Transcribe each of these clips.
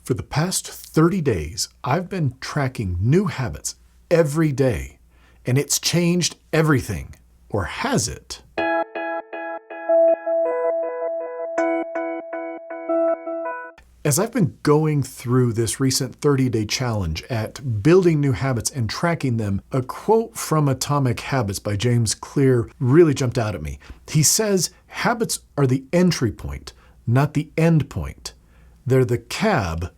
For the past 30 days, I've been tracking new habits every day, and it's changed everything. Or has it? As I've been going through this recent 30-day challenge at building new habits and tracking them, a quote from Atomic Habits by James Clear really jumped out at me. He says, "Habits are the entry point, not the end point. They're the cab,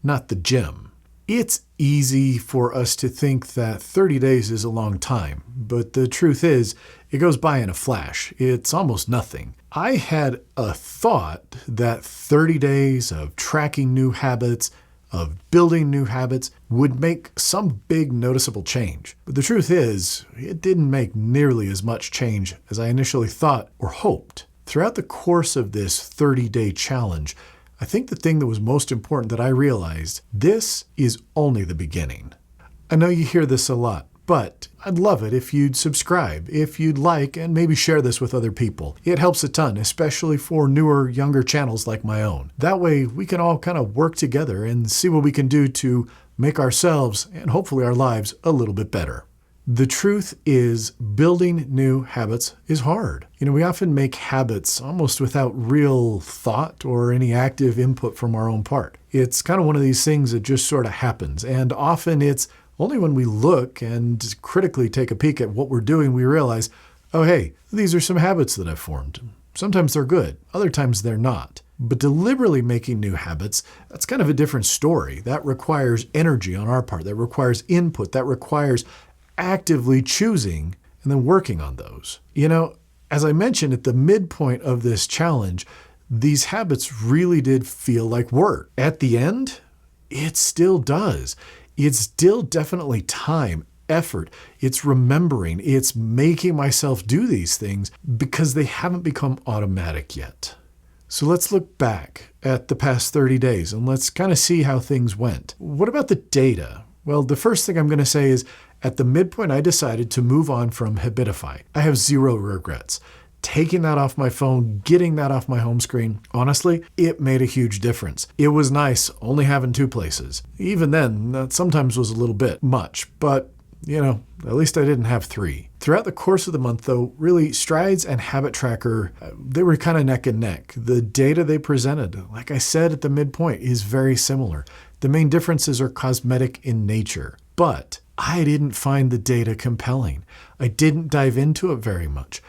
not the gym." It's easy for us to think that 30 days is a long time, but the truth is, it goes by in a flash. It's almost nothing. I had a thought that 30 days of tracking new habits, of building new habits, would make some big noticeable change. But the truth is, it didn't make nearly as much change as I initially thought or hoped. Throughout the course of this 30-day challenge, I think the thing that was most important that I realized, this is only the beginning. I know you hear this a lot, but I'd love it if you'd subscribe, if you'd like, and maybe share this with other people. It helps a ton, especially for newer, younger channels like my own. That way, we can all kind of work together and see what we can do to make ourselves, and hopefully our lives, a little bit better. The truth is, building new habits is hard. We often make habits almost without real thought or any active input from our own part. It's kind of one of these things that just sort of happens, and often it's only when we look and critically take a peek at what we're doing, we realize, oh hey, these are some habits that I've formed. Sometimes they're good, other times they're not. But deliberately making new habits, that's kind of a different story. That requires energy on our part, that requires input, that requires actively choosing and then working on those. As I mentioned at the midpoint of this challenge, these habits really did feel like work. At the end, it still does. It's still definitely time, effort. It's remembering. It's making myself do these things because they haven't become automatic yet. So let's look back at the past 30 days and let's kind of see how things went. What about the data? Well, the first thing I'm going to say is at the midpoint, I decided to move on from Habitify. I have zero regrets. Taking that off my phone, getting that off my home screen, honestly, it made a huge difference. It was nice only having 2 places. Even then, that sometimes was a little bit much, but at least I didn't have 3. Throughout the course of the month, though, really, Strides and Habit Tracker, they were kind of neck and neck. The data they presented, like I said at the midpoint, is very similar. The main differences are cosmetic in nature, but I didn't find the data compelling. I didn't dive into it very much.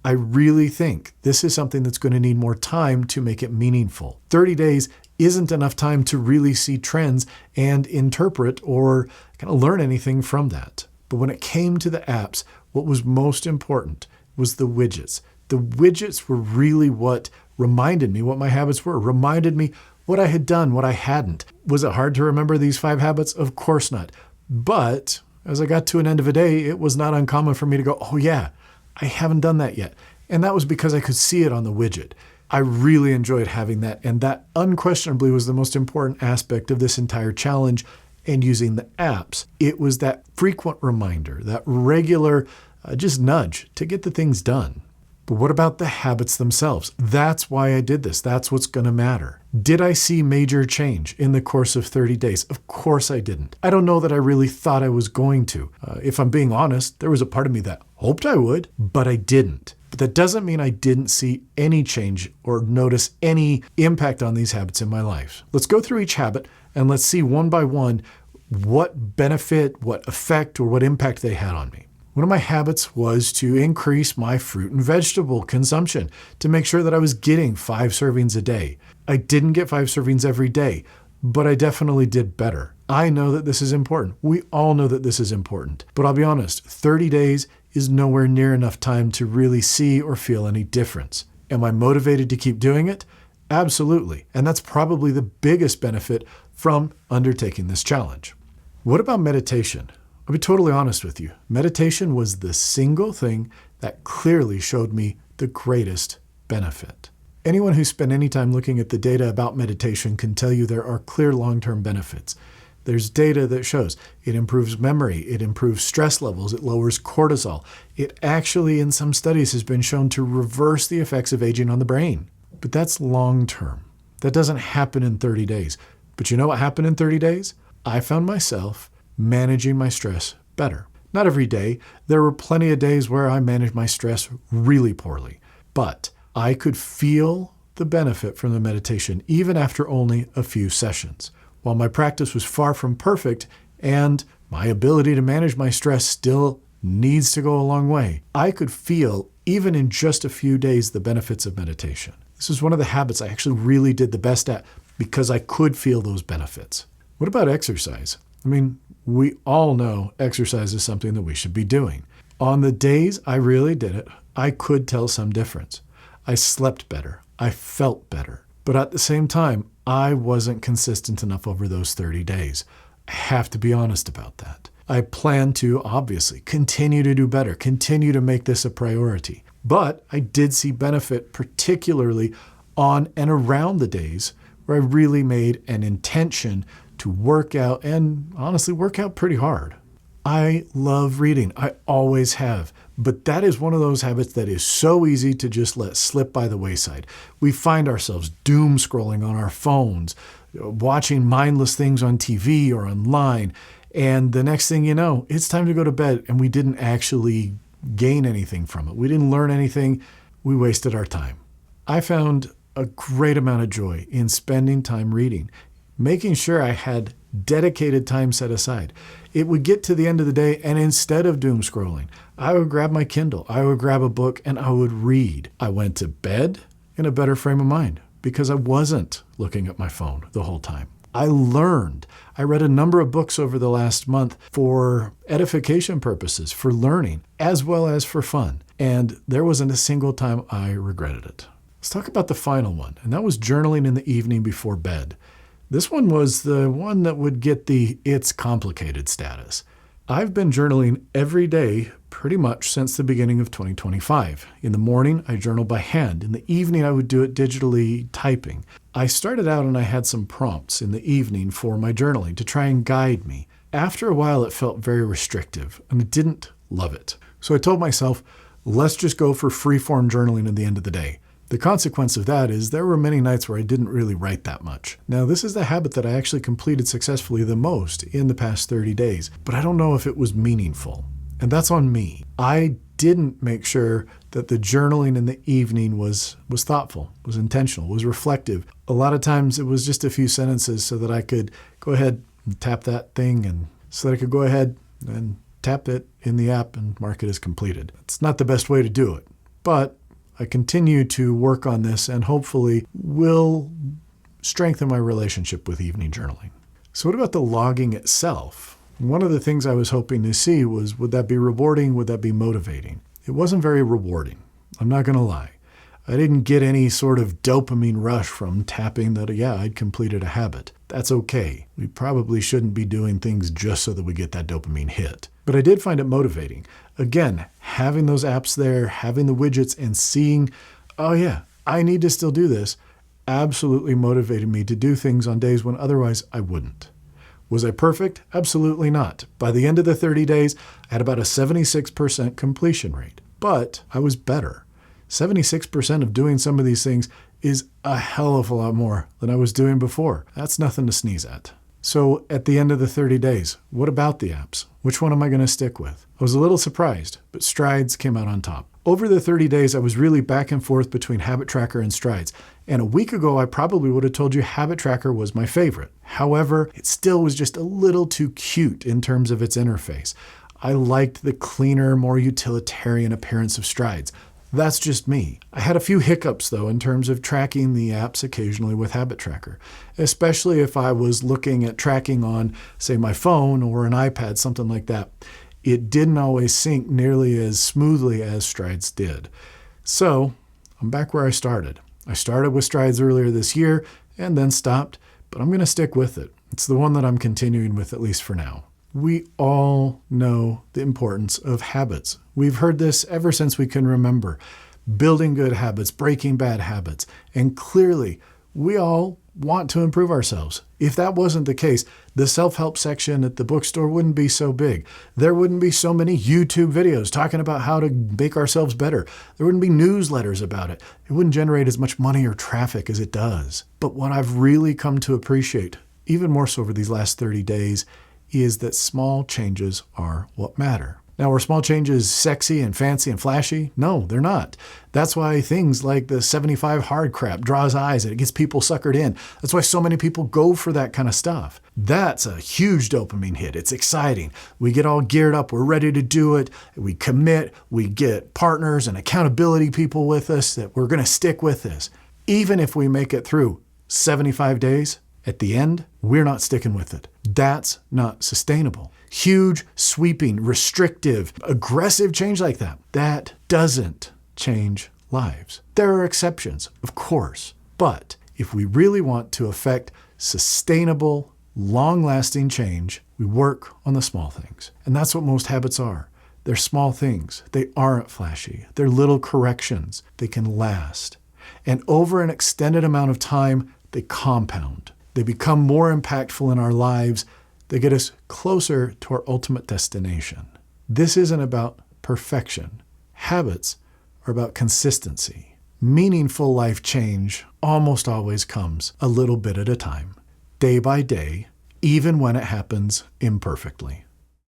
I really think this is something that's going to need more time to make it meaningful. 30 days isn't enough time to really see trends and interpret or kind of learn anything from that. But when it came to the apps, what was most important was the widgets. The widgets were really what reminded me what my habits were, reminded me what I had done, what I hadn't. Was it hard to remember these 5 habits? Of course not. But as I got to an end of a day, it was not uncommon for me to go, oh yeah, I haven't done that yet. And that was because I could see it on the widget. I really enjoyed having that, and that unquestionably was the most important aspect of this entire challenge and using the apps. It was that frequent reminder, that regular just nudge to get the things done. But what about the habits themselves? That's why I did this. That's what's going to matter. Did I see major change in the course of 30 days? Of course I didn't. I don't know that I really thought I was going to. If I'm being honest, there was a part of me that hoped I would, but I didn't. But that doesn't mean I didn't see any change or notice any impact on these habits in my life. Let's go through each habit and let's see one by one what benefit, what effect, or what impact they had on me. One of my habits was to increase my fruit and vegetable consumption to make sure that I was getting 5 servings a day. I didn't get 5 servings every day, but I definitely did better. I know that this is important. We all know that this is important. But I'll be honest, 30 days is nowhere near enough time to really see or feel any difference. Am I motivated to keep doing it? Absolutely. And that's probably the biggest benefit from undertaking this challenge. What about meditation? I'll be totally honest with you. Meditation was the single thing that clearly showed me the greatest benefit. Anyone who spent any time looking at the data about meditation can tell you there are clear long-term benefits. There's data that shows it improves memory, it improves stress levels, it lowers cortisol. It actually, in some studies, has been shown to reverse the effects of aging on the brain. But that's long-term. That doesn't happen in 30 days. But you know what happened in 30 days? I found myself managing my stress better. Not every day. There were plenty of days where I managed my stress really poorly. But I could feel the benefit from the meditation even after only a few sessions. While my practice was far from perfect and my ability to manage my stress still needs to go a long way, I could feel, even in just a few days, the benefits of meditation. This is one of the habits I actually really did the best at because I could feel those benefits. What about exercise? I mean, we all know exercise is something that we should be doing. On the days I really did it, I could tell some difference. I slept better. I felt better. But at the same time, I wasn't consistent enough over those 30 days. I have to be honest about that. I plan to, obviously, continue to do better, continue to make this a priority. But I did see benefit, particularly on and around the days where I really made an intention to work out and honestly work out pretty hard. I love reading. I always have. But that is one of those habits that is so easy to just let slip by the wayside. We find ourselves doom scrolling on our phones, watching mindless things on TV or online. And the next thing you know, it's time to go to bed and we didn't actually gain anything from it. We didn't learn anything. We wasted our time. I found a great amount of joy in spending time reading, making sure I had dedicated time set aside. It would get to the end of the day, and instead of doom scrolling, I would grab my Kindle, I would grab a book, and I would read. I went to bed in a better frame of mind because I wasn't looking at my phone the whole time. I learned. I read a number of books over the last month for edification purposes, for learning, as well as for fun. And there wasn't a single time I regretted it. Let's talk about the final one, and that was journaling in the evening before bed. This one was the one that would get the "it's complicated" status. I've been journaling every day pretty much since the beginning of 2025. In the morning, I journal by hand. In the evening, I would do it digitally typing. I started out and I had some prompts in the evening for my journaling to try and guide me. After a while, it felt very restrictive and I didn't love it. So I told myself, let's just go for free-form journaling at the end of the day. The consequence of that is there were many nights where I didn't really write that much. Now, this is the habit that I actually completed successfully the most in the past 30 days, but I don't know if it was meaningful. And that's on me. I didn't make sure that the journaling in the evening was thoughtful, was intentional, was reflective. A lot of times it was just a few sentences so that I could go ahead and tap that thing and so that I could go ahead and tap it in the app and mark it as completed. It's not the best way to do it, but I continue to work on this and hopefully will strengthen my relationship with evening journaling. So what about the logging itself? One of the things I was hoping to see was, would that be rewarding? Would that be motivating? It wasn't very rewarding. I'm not going to lie. I didn't get any sort of dopamine rush from tapping that, I'd completed a habit. That's okay. We probably shouldn't be doing things just so that we get that dopamine hit. But I did find it motivating. Again, having those apps there, having the widgets and seeing, I need to still do this, absolutely motivated me to do things on days when otherwise I wouldn't. Was I perfect? Absolutely not. By the end of the 30 days, I had about a 76% completion rate. But I was better. 76% of doing some of these things is a hell of a lot more than I was doing before. That's nothing to sneeze at. So at the end of the 30 days, what about the apps? Which one am I going to stick with? I was a little surprised, but Strides came out on top. Over the 30 days, I was really back and forth between Habit Tracker and Strides. And a week ago, I probably would have told you Habit Tracker was my favorite. However, it still was just a little too cute in terms of its interface. I liked the cleaner, more utilitarian appearance of Strides. That's just me. I had a few hiccups, though, in terms of tracking the apps occasionally with Habit Tracker, especially if I was looking at tracking on, say, my phone or an iPad, something like that. It didn't always sync nearly as smoothly as Strides did. So I'm back where I started. I started with Strides earlier this year and then stopped, but I'm going to stick with it. It's the one that I'm continuing with, at least for now. We all know the importance of habits. We've heard this ever since we can remember. Building good habits, breaking bad habits. And clearly, we all want to improve ourselves. If that wasn't the case, the self-help section at the bookstore wouldn't be so big. There wouldn't be so many YouTube videos talking about how to make ourselves better. There wouldn't be newsletters about it. It wouldn't generate as much money or traffic as it does. But what I've really come to appreciate even more so over these last 30 days, is that small changes are what matter. Now, are small changes sexy and fancy and flashy? No, they're not. That's why things like the 75 hard crap draws eyes and it gets people suckered in. That's why so many people go for that kind of stuff. That's a huge dopamine hit. It's exciting. We get all geared up. We're ready to do it. We commit. We get partners and accountability people with us that we're going to stick with this. Even if we make it through 75 days, at the end, we're not sticking with it. That's not sustainable. Huge, sweeping, restrictive, aggressive change like that doesn't change lives. There are exceptions, of course. But if we really want to affect sustainable, long-lasting change, we work on the small things. And that's what most habits are. They're small things. They aren't flashy. They're little corrections. They can last. And over an extended amount of time, they compound. They become more impactful in our lives. They get us closer to our ultimate destination. This isn't about perfection. Habits are about consistency. Meaningful life change almost always comes a little bit at a time, day by day, even when it happens imperfectly.